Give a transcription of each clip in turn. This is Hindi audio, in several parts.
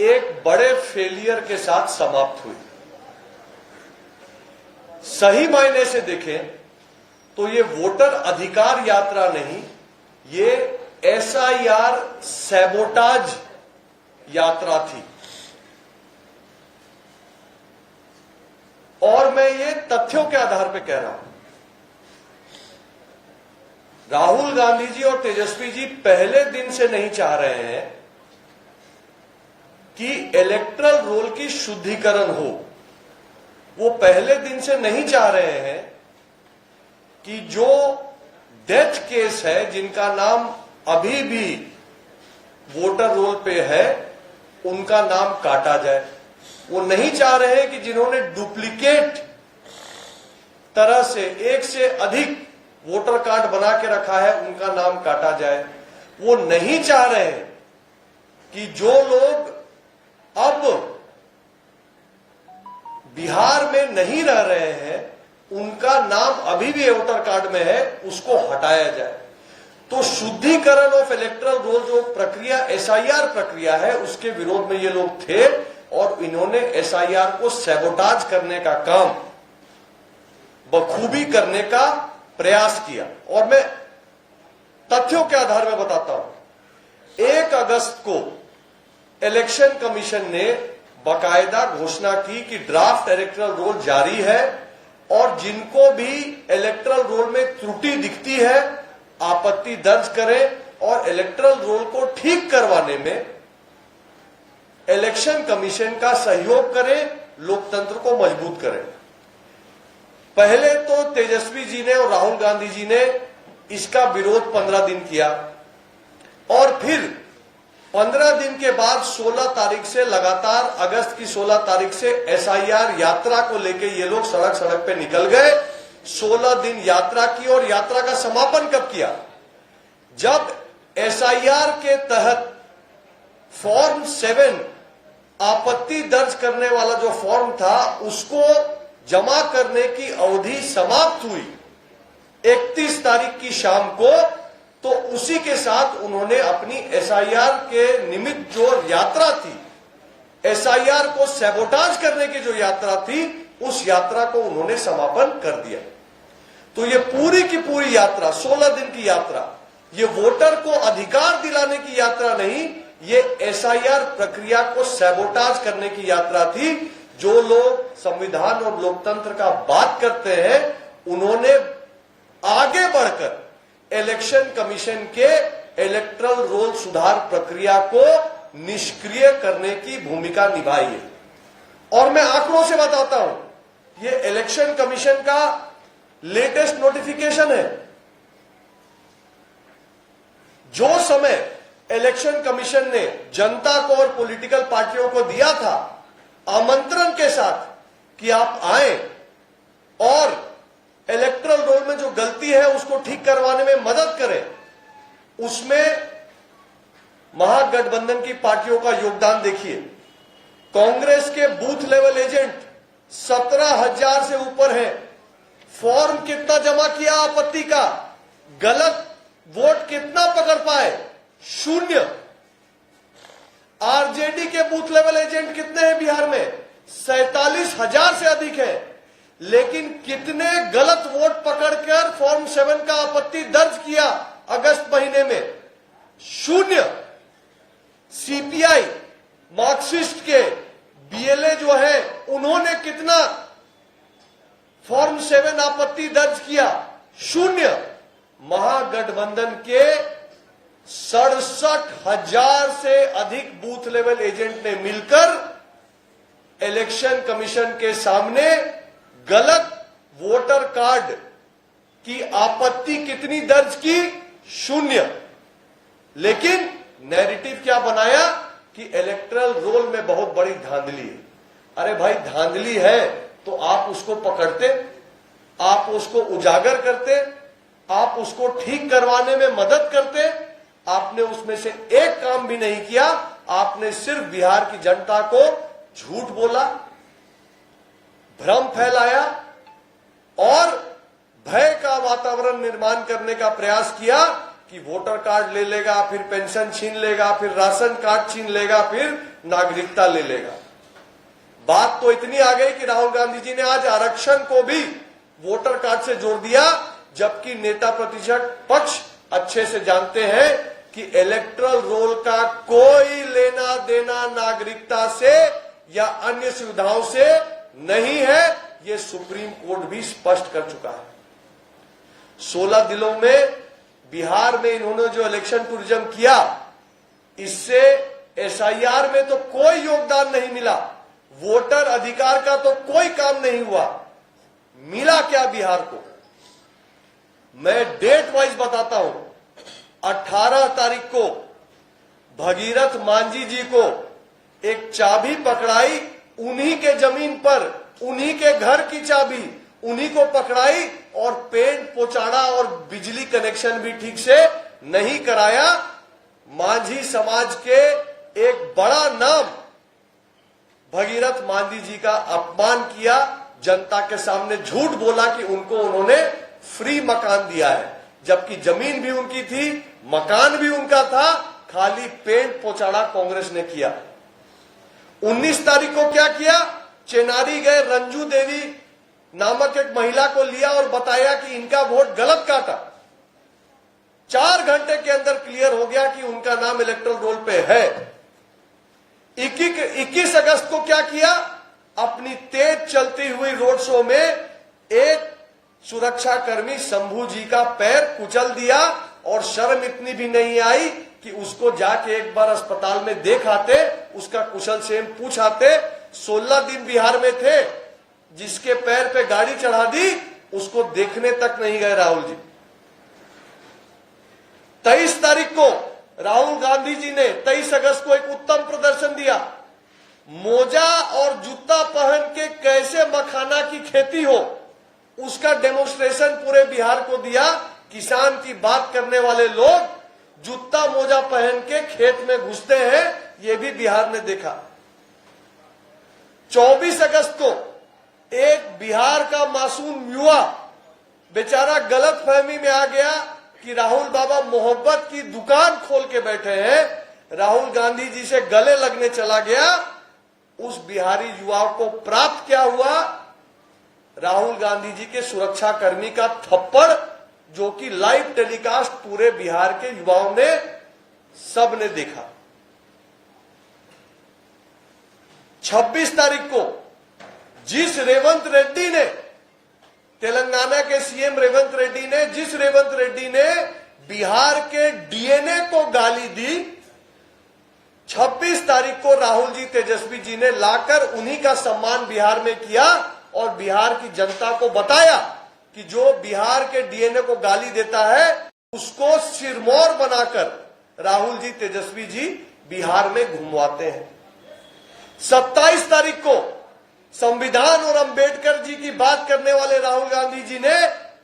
एक बड़े फेलियर के साथ समाप्त हुई। सही मायने से देखें तो ये वोटर अधिकार यात्रा नहीं, ये एसआईआर सैबोटाज यात्रा थी। और मैं ये तथ्यों के आधार पर कह रहा हूं। राहुल गांधी जी और तेजस्वी जी पहले दिन से नहीं चाह रहे हैं कि इलेक्टरल रोल की शुद्धिकरण हो। वो पहले दिन से नहीं चाह रहे हैं कि जो डेथ केस है, जिनका नाम अभी भी वोटर रोल पे है, उनका नाम काटा जाए। वो नहीं चाह रहे हैं कि जिन्होंने डुप्लीकेट तरह से एक से अधिक वोटर कार्ड बना के रखा है, उनका नाम काटा जाए। वो नहीं चाह रहे हैं कि जो लोग अब बिहार में नहीं रह रहे हैं, उनका नाम अभी भी वोटर कार्ड में है, उसको हटाया जाए। तो शुद्धिकरण ऑफ इलेक्टरल रोल जो प्रक्रिया एसआईआर प्रक्रिया है, उसके विरोध में ये लोग थे और इन्होंने एसआईआर को सैबोटाज करने का काम बखूबी करने का प्रयास किया। और मैं तथ्यों के आधार में बताता हूं। 1 अगस्त को इलेक्शन कमीशन ने बाकायदा घोषणा की कि ड्राफ्ट इलेक्टरल रोल जारी है और जिनको भी इलेक्टरल रोल में त्रुटि दिखती है, आपत्ति दर्ज करें और इलेक्टरल रोल को ठीक करवाने में इलेक्शन कमीशन का सहयोग करें, लोकतंत्र को मजबूत करें। पहले तो तेजस्वी जी ने और राहुल गांधी जी ने इसका विरोध 15 दिन किया और फिर 15 दिन के बाद 16 तारीख से लगातार अगस्त की 16 तारीख से एसआईआर यात्रा को लेकर ये लोग सड़क सड़क पे निकल गए। 16 दिन यात्रा की और यात्रा का समापन कब किया? जब एसआईआर के तहत फॉर्म 7 आपत्ति दर्ज करने वाला जो फॉर्म था, उसको जमा करने की अवधि समाप्त हुई 31 तारीख की शाम को। तो उसी के साथ उन्होंने अपनी एसआईआर के निमित्त जो यात्रा थी, एसआईआर को सैबोटाज करने की जो यात्रा थी, उस यात्रा को उन्होंने समापन कर दिया। तो ये पूरी की पूरी यात्रा, 16 दिन की यात्रा, ये वोटर को अधिकार दिलाने की यात्रा नहीं, ये एसआईआर प्रक्रिया को सैबोटाज करने की यात्रा थी। जो लोग संविधान और लोकतंत्र का बात करते हैं, उन्होंने आगे बढ़कर इलेक्शन कमीशन के इलेक्टरल रोल सुधार प्रक्रिया को निष्क्रिय करने की भूमिका निभाई है। और मैं आंकड़ों से बताता हूं, ये इलेक्शन कमीशन का लेटेस्ट नोटिफिकेशन है। जो समय इलेक्शन कमीशन ने जनता को और पॉलिटिकल पार्टियों को दिया था आमंत्रण के साथ कि आप आए और इलेक्टरल रोल में जो गलती है उसको ठीक करवाने में मदद करें, उसमें महागठबंधन की पार्टियों का योगदान देखिए। कांग्रेस के बूथ लेवल एजेंट 17,000 से ऊपर है। फॉर्म कितना जमा किया आपत्ति का, गलत वोट कितना पकड़ पाए? 0। आरजेडी के बूथ लेवल एजेंट कितने हैं बिहार में? 47,000 से अधिक है। लेकिन कितने गलत वोट पकड़कर फॉर्म 7 का आपत्ति दर्ज किया अगस्त महीने में? 0। सीपीआई मार्क्सिस्ट के बीएलए जो है, उन्होंने कितना फॉर्म 7 आपत्ति दर्ज किया? 0। महागठबंधन के 67,000 से अधिक बूथ लेवल एजेंट ने मिलकर इलेक्शन कमीशन के सामने गलत वोटर कार्ड की आपत्ति कितनी दर्ज की? 0। लेकिन नैरेटिव क्या बनाया कि इलेक्टरल रोल में बहुत बड़ी धांधली है। अरे भाई, धांधली है तो आप उसको पकड़ते, आप उसको उजागर करते, आप उसको ठीक करवाने में मदद करते। आपने उसमें से एक काम भी नहीं किया। आपने सिर्फ बिहार की जनता को झूठ बोला, भ्रम फैलाया और भय का वातावरण निर्माण करने का प्रयास किया कि वोटर कार्ड ले लेगा, फिर पेंशन छीन लेगा, फिर राशन कार्ड छीन लेगा, फिर नागरिकता ले लेगा। बात तो इतनी आ गई कि राहुल गांधी जी ने आज आरक्षण को भी वोटर कार्ड से जोड़ दिया, जबकि नेता प्रतिपक्ष पक्ष अच्छे से जानते हैं कि इलेक्टोरल रोल का कोई लेना देना नागरिकता से या अन्य सुविधाओं से नहीं है। ये सुप्रीम कोर्ट भी स्पष्ट कर चुका है। 16 जिलों में बिहार में इन्होंने जो इलेक्शन टूरिज्म किया, इससे एसआईआर में तो कोई योगदान नहीं मिला, वोटर अधिकार का तो कोई काम नहीं हुआ। मिला क्या बिहार को? मैं डेट वाइज बताता हूं। 18 तारीख को भगीरथ मांझी जी को एक चाबी पकड़ाई, उन्हीं के जमीन पर, उन्हीं के घर की चाबी उन्हीं को पकड़ाई, और पेंट पोचाड़ा और बिजली कनेक्शन भी ठीक से नहीं कराया। मांझी समाज के एक बड़ा नाम भगीरथ मांझी जी का अपमान किया, जनता के सामने झूठ बोला कि उनको उन्होंने फ्री मकान दिया है, जबकि जमीन भी उनकी थी, मकान भी उनका था, खाली पेंट पोचाड़ा कांग्रेस ने किया। 19 तारीख को क्या किया? चेनारी गए, रंजू देवी नामक एक महिला को लिया और बताया कि इनका वोट गलत काटा। 4 घंटे के अंदर क्लियर हो गया कि उनका नाम इलेक्टोरल रोल पे है। 21 अगस्त को क्या किया? अपनी तेज चलती हुई रोड शो में एक सुरक्षाकर्मी शंभू जी का पैर कुचल दिया, और शर्म इतनी भी नहीं आई कि उसको जाके एक बार अस्पताल में देखाते, उसका कुशल क्षेम पूछाते। 16 दिन बिहार में थे, जिसके पैर पे गाड़ी चढ़ा दी उसको देखने तक नहीं गए राहुल जी। 23 तारीख को राहुल गांधी जी ने 23 अगस्त को एक उत्तम प्रदर्शन दिया। मोजा और जूता पहन के कैसे मखाना की खेती हो, उसका डेमोन्स्ट्रेशन पूरे बिहार को दिया। किसान की बात करने वाले लोग जूता मोजा पहन के खेत में घुसते हैं, ये भी बिहार ने देखा। 24 अगस्त को एक बिहार का मासूम युवा बेचारा गलत फहमी में आ गया कि राहुल बाबा मोहब्बत की दुकान खोल के बैठे हैं, राहुल गांधी जी से गले लगने चला गया। उस बिहारी युवा को प्राप्त क्या हुआ? राहुल गांधी जी के सुरक्षाकर्मी का थप्पड़, जो कि लाइव टेलीकास्ट पूरे बिहार के युवाओं ने, सबने देखा। 26 तारीख को जिस रेवंत रेड्डी ने, तेलंगाना के सीएम रेवंत रेड्डी ने, जिस रेवंत रेड्डी ने बिहार के डीएनए को गाली दी, 26 तारीख को राहुल जी, तेजस्वी जी ने लाकर उन्हीं का सम्मान बिहार में किया और बिहार की जनता को बताया कि जो बिहार के डीएनए को गाली देता है उसको सिरमौर बनाकर राहुल जी, तेजस्वी जी बिहार में घुमवाते हैं। 27 तारीख को संविधान और अंबेडकर जी की बात करने वाले राहुल गांधी जी ने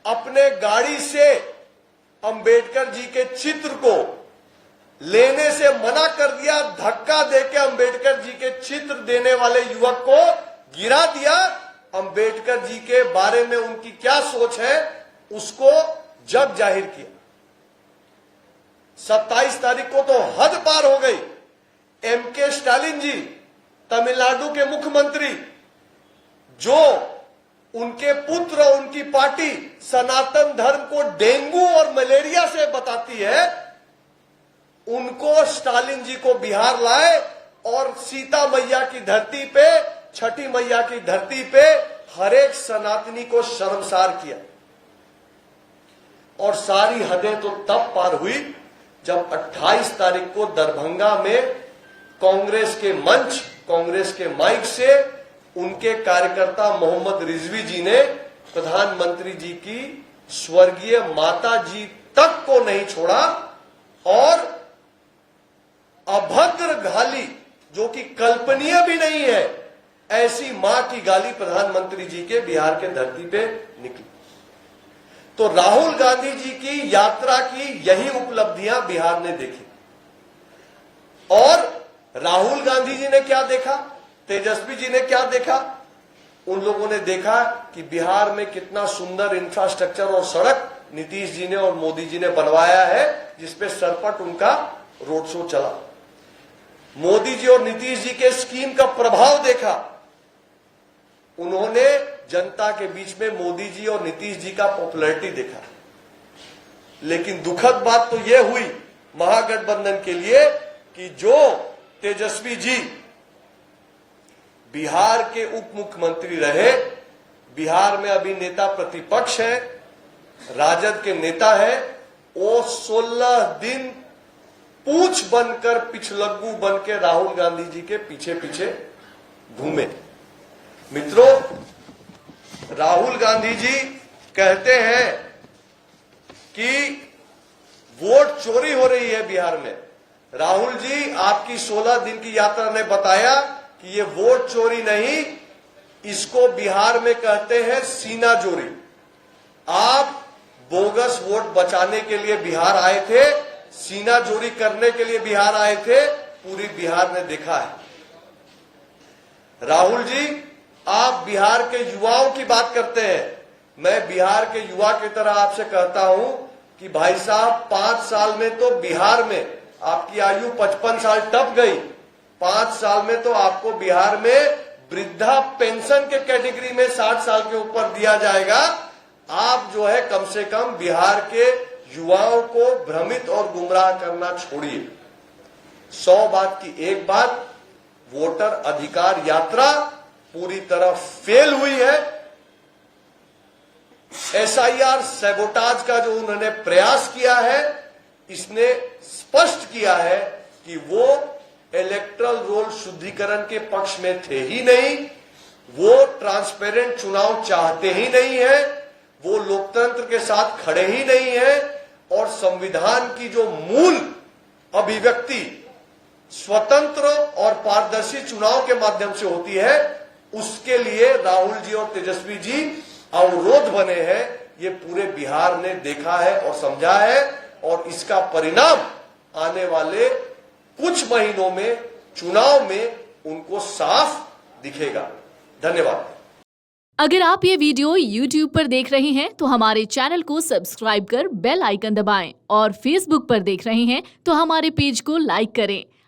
अपने गाड़ी से अंबेडकर जी के चित्र को लेने से मना कर दिया, धक्का देकर अंबेडकर जी के चित्र देने वाले युवक को गिरा दिया। अंबेडकर जी के बारे में उनकी क्या सोच है उसको जग जाहिर किया। 27 तारीख को तो हद पार हो गई। एमके स्टालिन जी, तमिलनाडु के मुख्यमंत्री, जो उनके पुत्र, उनकी पार्टी सनातन धर्म को डेंगू और मलेरिया से बताती है, उनको स्टालिन जी को बिहार लाए और सीता मैया की धरती पे, छठी मैया की धरती पे हर एक सनातनी को शर्मसार किया। और सारी हदें तो तब पार हुई जब 28 तारीख को दरभंगा में कांग्रेस के मंच, कांग्रेस के माइक से उनके कार्यकर्ता मोहम्मद रिजवी जी ने प्रधानमंत्री जी की स्वर्गीय माता जी तक को नहीं छोड़ा और अभद्र गाली, जो कि कल्पनीय भी नहीं है, ऐसी मां की गाली प्रधानमंत्री जी के बिहार के धरती पे निकली। तो राहुल गांधी जी की यात्रा की यही उपलब्धियां बिहार ने देखी। और राहुल गांधी जी ने क्या देखा, तेजस्वी जी ने क्या देखा? उन लोगों ने देखा कि बिहार में कितना सुंदर इंफ्रास्ट्रक्चर और सड़क नीतीश जी ने और मोदी जी ने बनवाया है, जिसपे सरपट उनका रोड शो चला। मोदी जी और नीतीश जी के स्कीम का प्रभाव देखा, उन्होंने जनता के बीच में मोदी जी और नीतीश जी का पॉपुलैरिटी देखा। लेकिन दुखद बात तो यह हुई महागठबंधन के लिए कि जो तेजस्वी जी बिहार के उप मुख्यमंत्री रहे, बिहार में अभी नेता प्रतिपक्ष है, राजद के नेता है, वो 16 दिन पूछ बनकर पिछलग्गू बनकर राहुल गांधी जी के पीछे पीछे घूमे। मित्रों, राहुल गांधी जी कहते हैं कि वोट चोरी हो रही है बिहार में। राहुल जी, आपकी 16 दिन की यात्रा ने बताया कि ये वोट चोरी नहीं, इसको बिहार में कहते हैं सीना चोरी। आप बोगस वोट बचाने के लिए बिहार आए थे, सीना चोरी करने के लिए बिहार आए थे, पूरी बिहार ने देखा है। राहुल जी, आप बिहार के युवाओं की बात करते हैं। मैं बिहार के युवा की तरह आपसे कहता हूं कि भाई साहब, 5 साल में तो बिहार में आपकी आयु 55 साल टप गई। 5 साल में तो आपको बिहार में वृद्धा पेंशन के कैटेगरी में 60 साल के ऊपर दिया जाएगा। आप जो है कम से कम बिहार के युवाओं को भ्रमित और गुमराह करना छोड़िए। 100 बात की एक बात, वोटर अधिकार यात्रा पूरी तरह फेल हुई है। एसआईआर सैबोटाज का जो उन्होंने प्रयास किया है, इसने स्पष्ट किया है कि वो इलेक्टरल रोल शुद्धिकरण के पक्ष में थे ही नहीं, वो ट्रांसपेरेंट चुनाव चाहते ही नहीं है, वो लोकतंत्र के साथ खड़े ही नहीं है, और संविधान की जो मूल अभिव्यक्ति स्वतंत्र और पारदर्शी चुनाव के माध्यम से होती है, उसके लिए राहुल जी और तेजस्वी जी अवरोध बने हैं। ये पूरे बिहार ने देखा है और समझा है, और इसका परिणाम आने वाले कुछ महीनों में चुनाव में उनको साफ दिखेगा। धन्यवाद। अगर आप ये वीडियो YouTube पर देख रहे हैं तो हमारे चैनल को सब्सक्राइब कर बेल आइकन दबाएं, और Facebook पर देख रहे हैं तो हमारे पेज को लाइक करें।